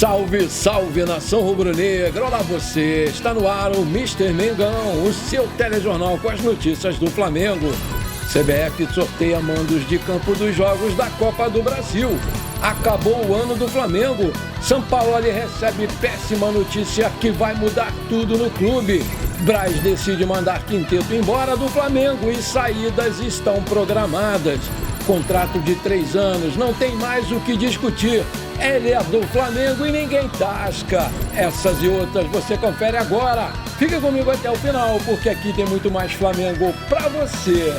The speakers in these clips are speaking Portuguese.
Salve, salve, nação rubro-negra! Olá você! Está no ar o Mister Mengão, o seu telejornal com as notícias do Flamengo. CBF sorteia mandos de campo dos jogos da Copa do Brasil. Acabou o ano do Flamengo. São Paulo recebe péssima notícia que vai mudar tudo no clube. Braz decide mandar quinteto embora do Flamengo e saídas estão programadas. Contrato de 3 anos, não tem mais o que discutir. Ele é do Flamengo e ninguém tasca. Essas e outras você confere agora. Fica comigo até o final, porque aqui tem muito mais Flamengo pra você.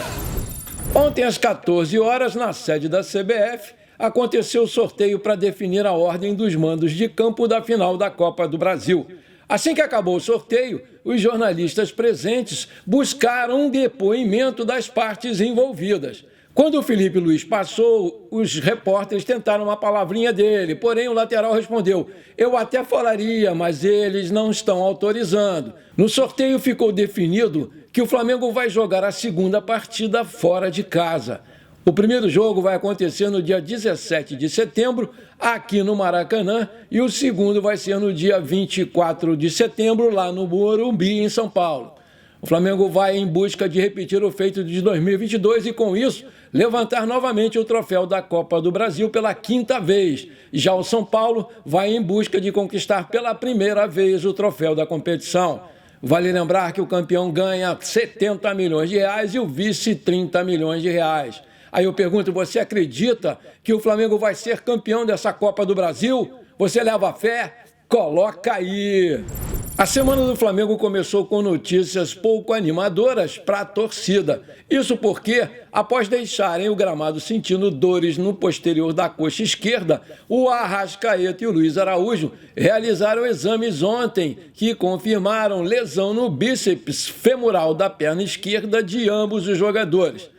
Ontem às 14 horas, na sede da CBF, aconteceu o sorteio para definir a ordem dos mandos de campo da final da Copa do Brasil. Assim que acabou o sorteio, os jornalistas presentes buscaram um depoimento das partes envolvidas. Quando o Felipe Luiz passou, os repórteres tentaram uma palavrinha dele, porém o lateral respondeu: "Eu até falaria, mas eles não estão autorizando". No sorteio ficou definido que o Flamengo vai jogar a segunda partida fora de casa. O primeiro jogo vai acontecer no dia 17 de setembro, aqui no Maracanã, e o segundo vai ser no dia 24 de setembro, lá no Morumbi, em São Paulo. O Flamengo vai em busca de repetir o feito de 2022 e, com isso, levantar novamente o troféu da Copa do Brasil pela 5ª vez. Já o São Paulo vai em busca de conquistar pela primeira vez o troféu da competição. Vale lembrar que o campeão ganha 70 milhões de reais e o vice 30 milhões de reais. Aí eu pergunto, você acredita que o Flamengo vai ser campeão dessa Copa do Brasil? Você leva fé? Coloca aí! A semana do Flamengo começou com notícias pouco animadoras para a torcida. Isso porque, após deixarem o gramado sentindo dores no posterior da coxa esquerda, o Arrascaeta e o Luiz Araújo realizaram exames ontem que confirmaram lesão no bíceps femoral da perna esquerda de ambos os jogadores.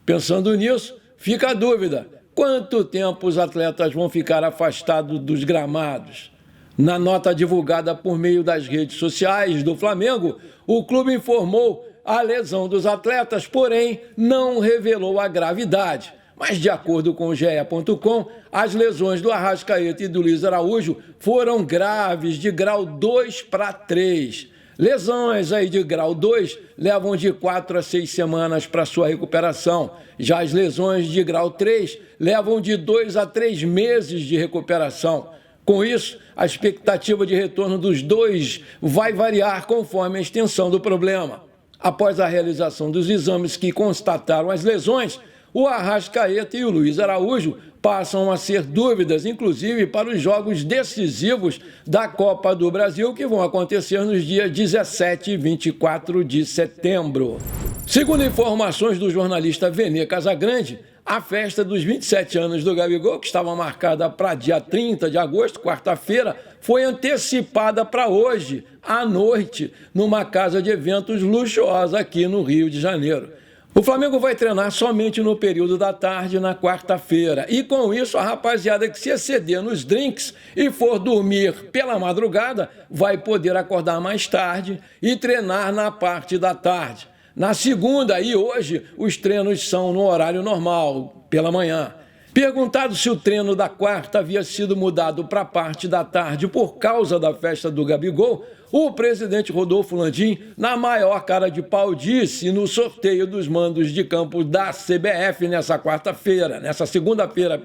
Pensando nisso, fica a dúvida: quanto tempo os atletas vão ficar afastados dos gramados? Na nota divulgada por meio das redes sociais do Flamengo, o clube informou a lesão dos atletas, porém não revelou a gravidade. Mas, de acordo com o GE.com, as lesões do Arrascaeta e do Luiz Araújo foram graves, de grau 2 para 3. Lesões aí de grau 2 levam de 4 a 6 semanas para sua recuperação. Já as lesões de grau 3 levam de 2 a 3 meses de recuperação. Com isso, a expectativa de retorno dos dois vai variar conforme a extensão do problema. Após a realização dos exames que constataram as lesões, o Arrascaeta e o Luiz Araújo passam a ser dúvidas, inclusive para os jogos decisivos da Copa do Brasil, que vão acontecer nos dias 17 e 24 de setembro. Segundo informações do jornalista Vene Casagrande, a festa dos 27 anos do Gabigol, que estava marcada para dia 30 de agosto, quarta-feira, foi antecipada para hoje, à noite, numa casa de eventos luxuosa aqui no Rio de Janeiro. O Flamengo vai treinar somente no período da tarde, na quarta-feira. E com isso, a rapaziada que se exceder nos drinks e for dormir pela madrugada, vai poder acordar mais tarde e treinar na parte da tarde. Na segunda e hoje, os treinos são no horário normal, pela manhã. Perguntado se o treino da quarta havia sido mudado para a parte da tarde por causa da festa do Gabigol, o presidente Rodolfo Landim, na maior cara de pau, disse no sorteio dos mandos de campo da CBF nessa segunda-feira,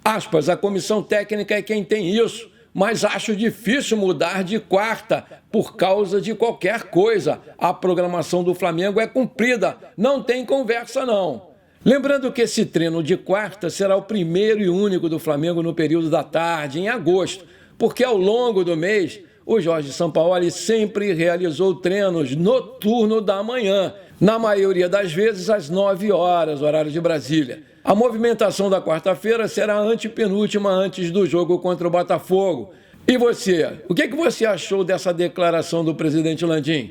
aspas, a comissão técnica é quem tem isso, mas acho difícil mudar de quarta por causa de qualquer coisa. A programação do Flamengo é cumprida, não tem conversa não. Lembrando que esse treino de quarta será o primeiro e único do Flamengo no período da tarde, em agosto, porque ao longo do mês, o Jorge Sampaoli sempre realizou treinos noturno da manhã, na maioria das vezes às 9 horas, horário de Brasília. A movimentação da quarta-feira será a antepenúltima antes do jogo contra o Botafogo. E você, o que você achou dessa declaração do presidente Landim?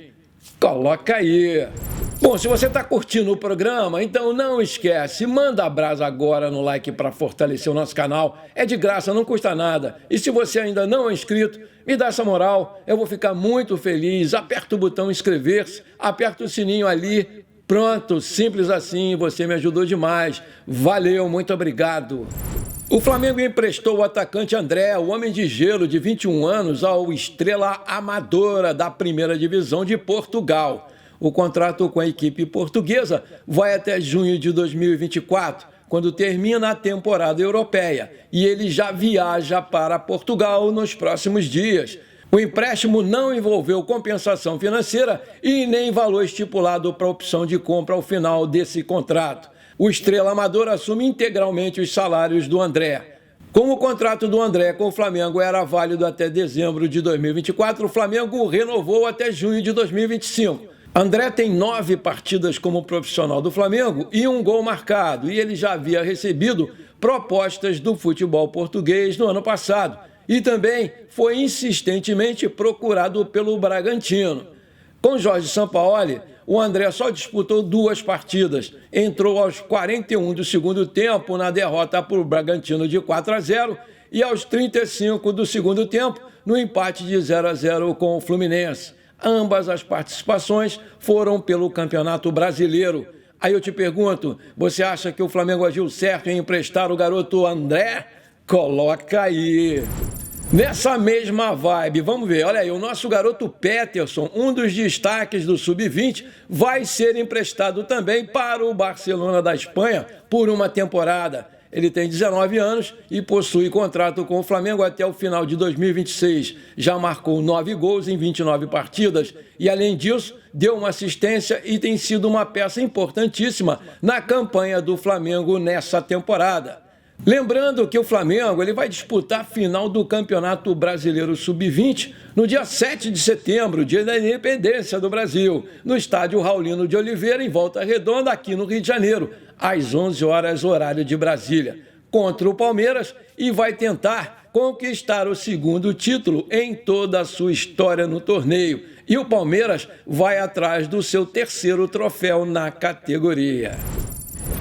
Coloca aí! Bom, se você está curtindo o programa, então não esquece, manda a brasa agora no like para fortalecer o nosso canal. É de graça, não custa nada. E se você ainda não é inscrito, me dá essa moral, eu vou ficar muito feliz. Aperta o botão inscrever-se, aperta o sininho ali. Pronto, simples assim, você me ajudou demais. Valeu, muito obrigado. O Flamengo emprestou o atacante André, o homem de gelo de 21 anos, ao Estrela Amadora da primeira divisão de Portugal. O contrato com a equipe portuguesa vai até junho de 2024, quando termina a temporada europeia, e ele já viaja para Portugal nos próximos dias. O empréstimo não envolveu compensação financeira e nem valor estipulado para a opção de compra ao final desse contrato. O Estrela Amadora assume integralmente os salários do André. Como o contrato do André com o Flamengo era válido até dezembro de 2024, o Flamengo o renovou até junho de 2025. André tem 9 partidas como profissional do Flamengo e um gol marcado, e ele já havia recebido propostas do futebol português no ano passado e também foi insistentemente procurado pelo Bragantino. Com Jorge Sampaoli, o André só disputou 2 partidas. Entrou aos 41 do segundo tempo na derrota para o Bragantino de 4-0 e aos 35 do segundo tempo no empate de 0-0 com o Fluminense. Ambas as participações foram pelo Campeonato Brasileiro. Aí eu te pergunto, você acha que o Flamengo agiu certo em emprestar o garoto André? Coloca aí! Nessa mesma vibe, vamos ver, olha aí, o nosso garoto Peterson, um dos destaques do Sub-20, vai ser emprestado também para o Barcelona da Espanha por uma temporada. Ele tem 19 anos e possui contrato com o Flamengo até o final de 2026. Já marcou 9 gols em 29 partidas e, além disso, deu uma assistência e tem sido uma peça importantíssima na campanha do Flamengo nessa temporada. Lembrando que o Flamengo ele vai disputar a final do Campeonato Brasileiro Sub-20 no dia 7 de setembro, dia da independência do Brasil, no estádio Raulino de Oliveira, em Volta Redonda, aqui no Rio de Janeiro, às 11 horas, horário de Brasília, contra o Palmeiras, e vai tentar conquistar o 2º título em toda a sua história no torneio. E o Palmeiras vai atrás do seu 3º troféu na categoria.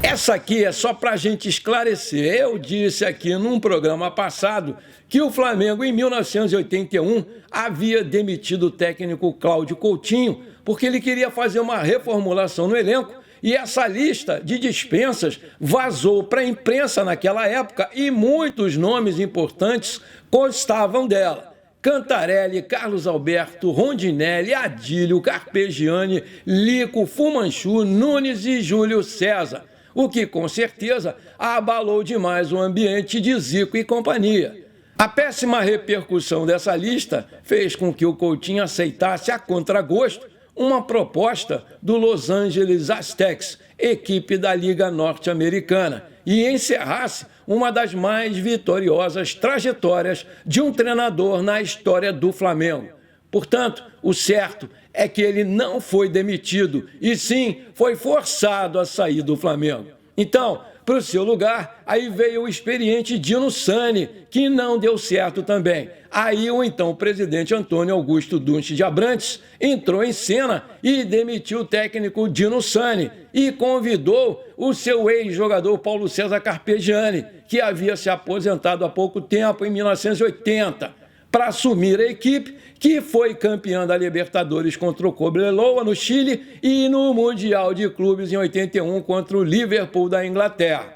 Essa aqui é só para a gente esclarecer. Eu disse aqui num programa passado que o Flamengo, em 1981, havia demitido o técnico Cláudio Coutinho porque ele queria fazer uma reformulação no elenco e essa lista de dispensas vazou para a imprensa naquela época e muitos nomes importantes constavam dela. Cantarelli, Carlos Alberto, Rondinelli, Adílio, Carpegiani, Lico, Fumanchu, Nunes e Júlio César. O que, com certeza, abalou demais o ambiente de Zico e companhia. A péssima repercussão dessa lista fez com que o Coutinho aceitasse a contragosto uma proposta do Los Angeles Aztecs, equipe da Liga Norte-Americana, e encerrasse uma das mais vitoriosas trajetórias de um treinador na história do Flamengo. Portanto, o certo é que ele não foi demitido, e sim foi forçado a sair do Flamengo. Então, para o seu lugar, aí veio o experiente Dino Sani, que não deu certo também. Aí o então presidente Antônio Augusto Dunche de Abrantes entrou em cena e demitiu o técnico Dino Sani e convidou o seu ex-jogador Paulo César Carpegiani, que havia se aposentado há pouco tempo, em 1980, para assumir a equipe, que foi campeã da Libertadores contra o Cobreloa no Chile e no Mundial de Clubes em 81 contra o Liverpool da Inglaterra.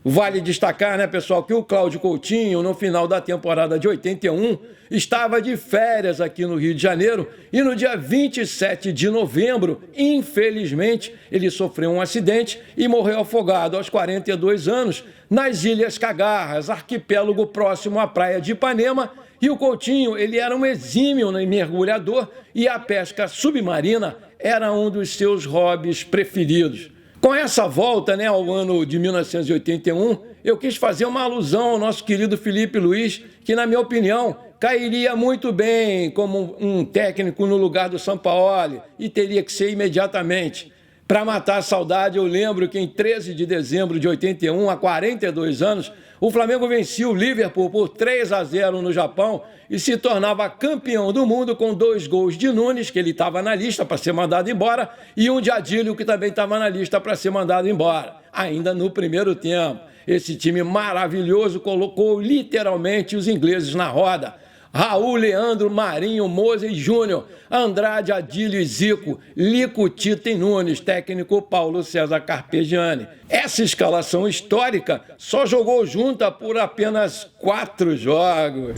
Vale destacar, né, pessoal, que o Cláudio Coutinho, no final da temporada de 81, estava de férias aqui no Rio de Janeiro e no dia 27 de novembro, infelizmente, ele sofreu um acidente e morreu afogado aos 42 anos nas Ilhas Cagarras, arquipélago próximo à praia de Ipanema. E o Coutinho, ele era um exímio mergulhador e a pesca submarina era um dos seus hobbies preferidos. Com essa volta, né, ao ano de 1981, eu quis fazer uma alusão ao nosso querido Felipe Luiz, que, na minha opinião, cairia muito bem como um técnico no lugar do Sampaoli e teria que ser imediatamente. Para matar a saudade, eu lembro que em 13 de dezembro de 81, há 42 anos, o Flamengo vencia o Liverpool por 3-0 no Japão e se tornava campeão do mundo com 2 gols de Nunes, que ele estava na lista para ser mandado embora, e um de Adílio, que também estava na lista para ser mandado embora, ainda no primeiro tempo. Esse time maravilhoso colocou literalmente os ingleses na roda. Raul, Leandro, Marinho, Moses Júnior, Andrade, Adílio e Zico, Lico, Tito e Nunes, técnico Paulo César Carpegiani. Essa escalação histórica só jogou junta por apenas 4 jogos.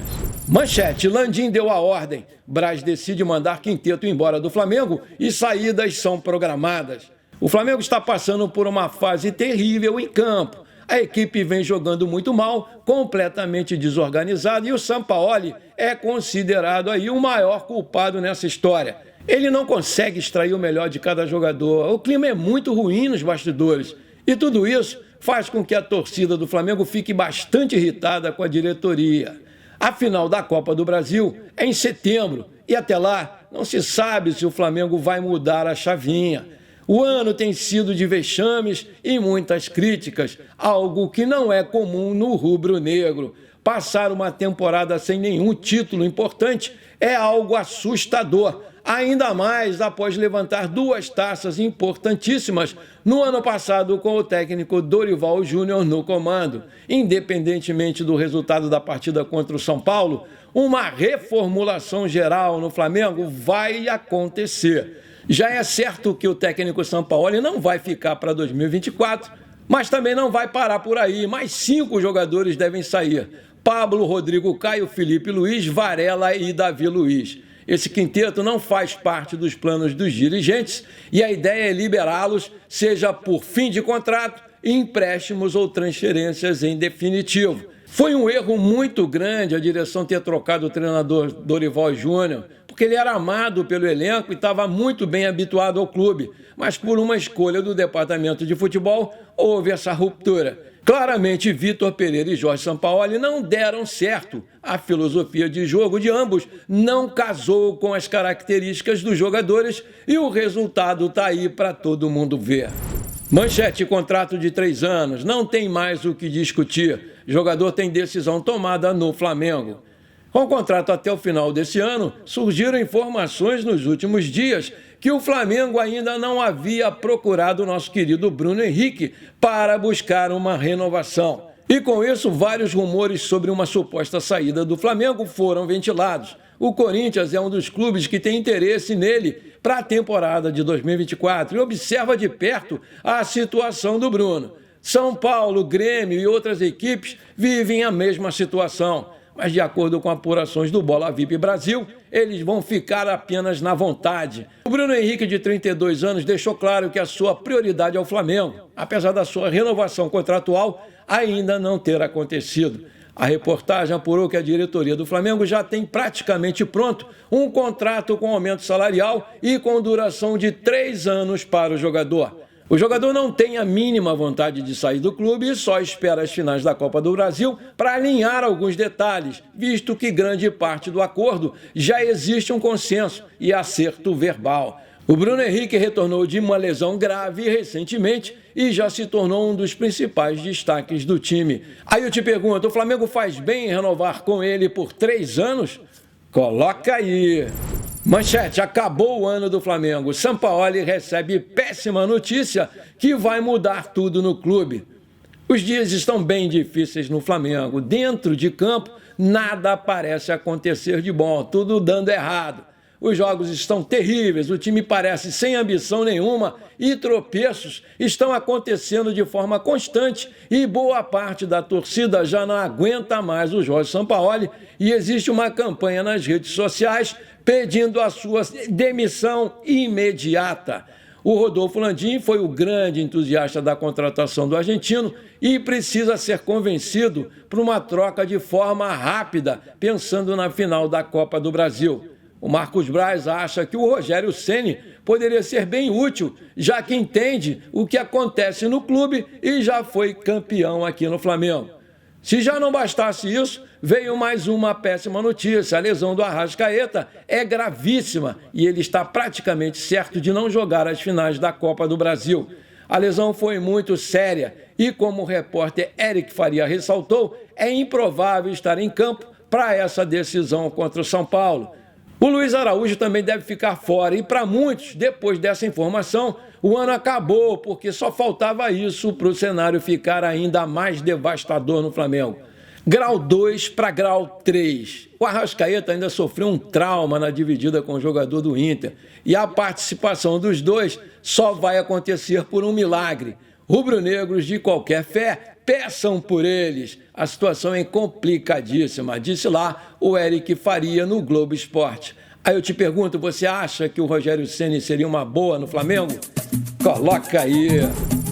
Manchete, Landim deu a ordem. Braz decide mandar quinteto embora do Flamengo e saídas são programadas. O Flamengo está passando por uma fase terrível em campo. A equipe vem jogando muito mal, completamente desorganizada, e o Sampaoli é considerado aí o maior culpado nessa história. Ele não consegue extrair o melhor de cada jogador. O clima é muito ruim nos bastidores. E tudo isso faz com que a torcida do Flamengo fique bastante irritada com a diretoria. A final da Copa do Brasil é em setembro e até lá não se sabe se o Flamengo vai mudar a chavinha. O ano tem sido de vexames e muitas críticas, algo que não é comum no rubro-negro. Passar uma temporada sem nenhum título importante é algo assustador, ainda mais após levantar 2 taças importantíssimas no ano passado com o técnico Dorival Júnior no comando. Independentemente do resultado da partida contra o São Paulo, uma reformulação geral no Flamengo vai acontecer. Já é certo que o técnico Sampaoli não vai ficar para 2024, mas também não vai parar por aí. Mais 5 jogadores devem sair: Pablo, Rodrigo Caio, Felipe Luiz, Varela e Davi Luiz. Esse quinteto não faz parte dos planos dos dirigentes e a ideia é liberá-los, seja por fim de contrato, empréstimos ou transferências em definitivo. Foi um erro muito grande a direção ter trocado o treinador Dorival Júnior, porque ele era amado pelo elenco e estava muito bem habituado ao clube, mas por uma escolha do departamento de futebol houve essa ruptura. Claramente, Vitor Pereira e Jorge Sampaoli não deram certo. A filosofia de jogo de ambos não casou com as características dos jogadores e o resultado está aí para todo mundo ver. Manchete, contrato de 3 anos, não tem mais o que discutir. Jogador tem decisão tomada no Flamengo. Com o contrato até o final desse ano, surgiram informações nos últimos dias que o Flamengo ainda não havia procurado o nosso querido Bruno Henrique para buscar uma renovação. E com isso, vários rumores sobre uma suposta saída do Flamengo foram ventilados. O Corinthians é um dos clubes que tem interesse nele para a temporada de 2024 e observa de perto a situação do Bruno. São Paulo, Grêmio e outras equipes vivem a mesma situação. Mas, de acordo com apurações do Bola VIP Brasil, eles vão ficar apenas na vontade. O Bruno Henrique, de 32 anos, deixou claro que a sua prioridade é o Flamengo, apesar da sua renovação contratual ainda não ter acontecido. A reportagem apurou que a diretoria do Flamengo já tem praticamente pronto um contrato com aumento salarial e com duração de 3 anos para o jogador. O jogador não tem a mínima vontade de sair do clube e só espera as finais da Copa do Brasil para alinhar alguns detalhes, visto que grande parte do acordo já existe um consenso e acerto verbal. O Bruno Henrique retornou de uma lesão grave recentemente e já se tornou um dos principais destaques do time. Aí eu te pergunto, o Flamengo faz bem em renovar com ele por 3 anos? Coloca aí! Manchete, acabou o ano do Flamengo. Sampaoli recebe péssima notícia que vai mudar tudo no clube. Os dias estão bem difíceis no Flamengo. Dentro de campo, nada parece acontecer de bom, tudo dando errado. Os jogos estão terríveis, o time parece sem ambição nenhuma e tropeços estão acontecendo de forma constante e boa parte da torcida já não aguenta mais o Jorge Sampaoli e existe uma campanha nas redes sociais pedindo a sua demissão imediata. O Rodolfo Landim foi o grande entusiasta da contratação do argentino e precisa ser convencido por uma troca de forma rápida, pensando na final da Copa do Brasil. O Marcos Braz acha que o Rogério Ceni poderia ser bem útil, já que entende o que acontece no clube e já foi campeão aqui no Flamengo. Se já não bastasse isso, veio mais uma péssima notícia. A lesão do Arrascaeta é gravíssima e ele está praticamente certo de não jogar as finais da Copa do Brasil. A lesão foi muito séria e, como o repórter Eric Faria ressaltou, é improvável estar em campo para essa decisão contra o São Paulo. O Luiz Araújo também deve ficar fora e, para muitos, depois dessa informação, o ano acabou, porque só faltava isso para o cenário ficar ainda mais devastador no Flamengo. Grau 2 para grau 3. O Arrascaeta ainda sofreu um trauma na dividida com o jogador do Inter. E a participação dos dois só vai acontecer por um milagre. Rubro-negros de qualquer fé, peçam por eles. A situação é complicadíssima, disse lá o Eric Faria no Globo Esporte. Aí eu te pergunto, você acha que o Rogério Ceni seria uma boa no Flamengo? Coloca aí.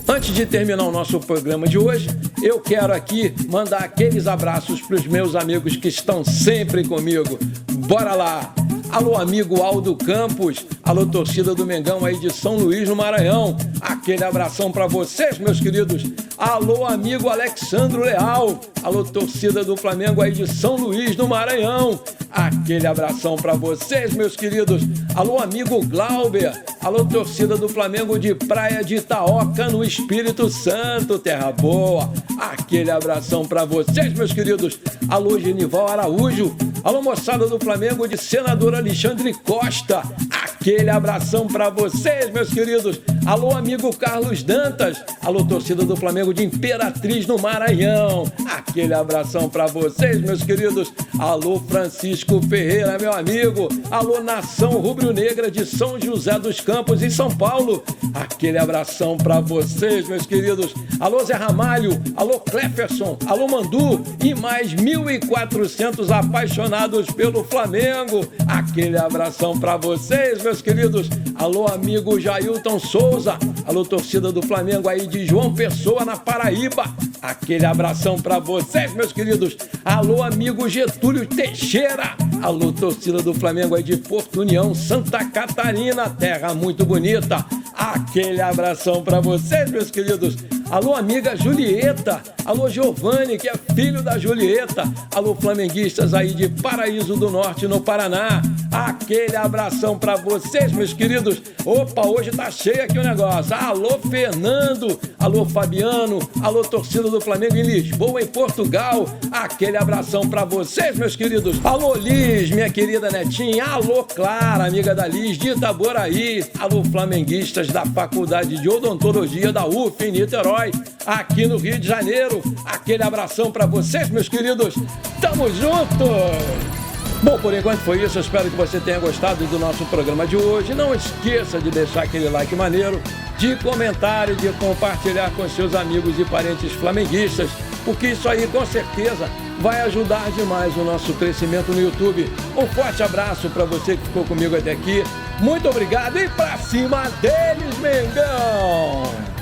Antes de terminar o nosso programa de hoje, eu quero aqui mandar aqueles abraços para os meus amigos que estão sempre comigo. Bora lá! Alô, amigo Aldo Campos. Alô, torcida do Mengão aí de São Luís, no Maranhão. Aquele abração para vocês, meus queridos. Alô, amigo Alexandro Leal. Alô, torcida do Flamengo aí de São Luís, no Maranhão. Aquele abração para vocês, meus queridos. Alô, amigo Glauber. Alô, torcida do Flamengo de Praia de Itaoca, no Espírito Santo, terra boa. Aquele abração para vocês, meus queridos. Alô, Genival Araújo. Alô, moçada do Flamengo de Senador Alexandre Costa. Aquele abração para vocês, meus queridos. Alô, amigo Carlos Dantas. Alô, torcida do Flamengo de Imperatriz, no Maranhão. Aquele abração para vocês, meus queridos. Alô, Francisco Ferreira, meu amigo. Alô, nação rubro-negra de São José dos Campos, em São Paulo. Aquele abração para vocês, meus queridos. Alô, Zé Ramalho. Alô, Cleferson. Alô, Mandu. E mais 1.400 apaixonados pelo Flamengo. Aquele abração para vocês, meus queridos. Alô, amigo Jailton Souza. Alô, torcida do Flamengo aí de João Pessoa, na Paraíba. Aquele abração para vocês, meus queridos. Alô, amigo Getúlio Teixeira. Alô, torcida do Flamengo aí de Porto União, Santa Catarina, terra muito bonita. Aquele abração para vocês, meus queridos. Alô, amiga Julieta. Alô, Giovanni, que é filho da Julieta. Alô, flamenguistas aí de Paraíso do Norte, no Paraná. Aquele abração para vocês, meus queridos. Opa, hoje tá cheio aqui o negócio. Alô, Fernando. Alô, Fabiano. Alô, torcida do Flamengo em Lisboa, em Portugal. Aquele abração para vocês, meus queridos. Alô, Liz, minha querida netinha. Alô, Clara, amiga da Liz, de Itaboraí. Alô, flamenguistas da Faculdade de Odontologia da UF, em Niterói, aqui no Rio de Janeiro. Aquele abração para vocês, meus queridos. Tamo junto! Bom, por enquanto foi isso. Eu espero que você tenha gostado do nosso programa de hoje. Não esqueça de deixar aquele like maneiro, de comentar e de compartilhar com seus amigos e parentes flamenguistas, porque isso aí com certeza vai ajudar demais o nosso crescimento no YouTube. Um forte abraço para você que ficou comigo até aqui. Muito obrigado e pra cima deles, Mengão!